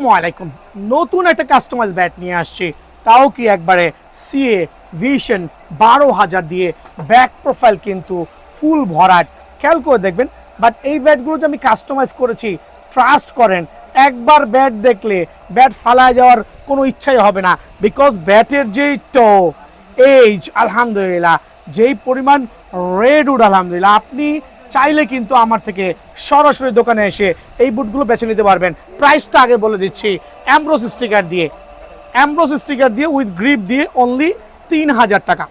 আসসালামাইকুম নতুন একটা কাস্টমাইজ ব্যাট নিয়ে আসছি তাও কি একবারে সিএ ভিশন 12,000 দিয়ে ব্যাক প্রোফাইল কিন্তু ফুল ভরাট খেয়াল করে দেখবেন বাট এই ব্যাটগুলো যে আমি কাস্টমাইজ করেছি ট্রাস্ট করেন একবার ব্যাট দেখলে ব্যাট ফালায় যাওয়ার কোনো ইচ্ছাই হবে না বিকজ ব্যাটের যেই এজ আলহামদুলিল্লাহ যেই পরিমাণ রেডউড আলহামদুলিল্লাহ আপনি চাইলে কিন্তু আমার থেকে সরাসরি দোকানে এসে এই বুটগুলো বেছে নিতে পারবেন প্রাইসটা আগে বলে দিচ্ছি অ্যামব্রোস স্টিকার দিয়ে উইথ গ্রিপ দিয়ে অনলি 3,000 টাকা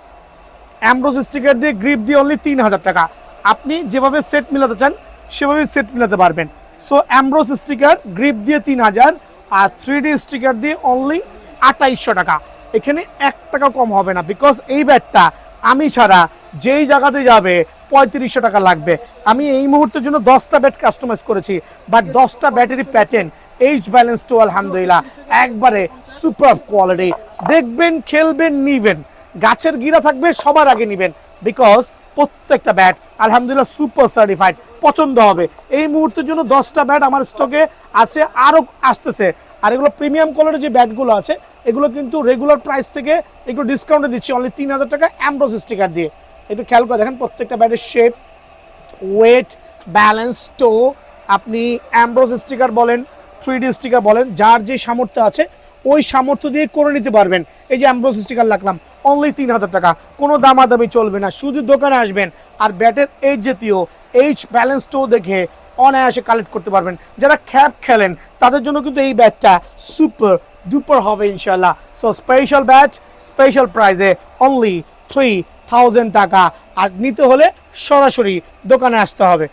অ্যামব্রোস স্টিকার দিয়ে গ্রিপ দিয়ে অনলি 3,000 টাকা আপনি যেভাবে সেট মিলাতে চান সেভাবে সেট মিলাতে পারবেন সো অ্যামব্রোস স্টিকার গ্রিপ দিয়ে 3,000 আর 3D স্টিকার দিয়ে অনলি 2,800 টাকা এখানে 1 টাকা কম হবে না বিকজ এই ব্যাটটা আমি ছাড়া যেই জায়গাতে যাবে 3500 টাকা লাগবে আমি এই মুহূর্তের জন্য 10টা ব্যাট কাস্টমাইজ করেছি বাট 10টা ব্যাটারি প্যাটার্ন এইচ ব্যালেন্স টু আলহামদুলিল্লাহ একবারে সুপার কোয়ালিটি দেখবেন খেলবেন নিবেন গাছের গিরা থাকবে সবার আগে নিবেন বিকজ প্রত্যেকটা ব্যাট আলহামদুলিল্লাহ সুপার সার্টিফাইড পছন্দ হবে এই মুহূর্তের জন্য 10টা ব্যাট আমার স্টকে আছে আরও আসতেছে আর এগুলো প্রিমিয়াম কোয়ালিটির যে ব্যাটগুলো আছে এগুলো কিন্তু রেগুলার প্রাইস থেকে একটু ডিসকাউন্টে দিচ্ছি অনলি 3,000 টাকা অ্যামব্রোস স্টিকার দিয়ে একটু খেয়াল করে দেখেন প্রত্যেকটা ব্যাটের শেপ ওয়েট ব্যালেন্স টো আপনি অ্যামব্রোস স্টিকার বলেন 3D স্টিকার বলেন যার যে সামর্থ্য আছে ওই সামর্থ্য দিয়ে করে নিতে পারবেন এই যে অ্যামব্রোস স্টিকার রাখলাম অনলি 3,000 টাকা কোনো দামাদামি চলবে না শুধু দোকানে আসবেন আর ব্যাটের এইচ জাতীয় এইচ ব্যালেন্স টো দেখে অনায়াসে কালেক্ট করতে পারবেন যারা খ্যাপ খেলেন তাদের জন্য কিন্তু এই ব্যাটটা সুপার ডুপার হবে ইনশাল্লাহ সো স্পেশাল ব্যাচ স্পেশাল প্রাইজে অনলি 3,000 টাকা আর নিতে হলে সরাসরি দোকানে আসতে হবে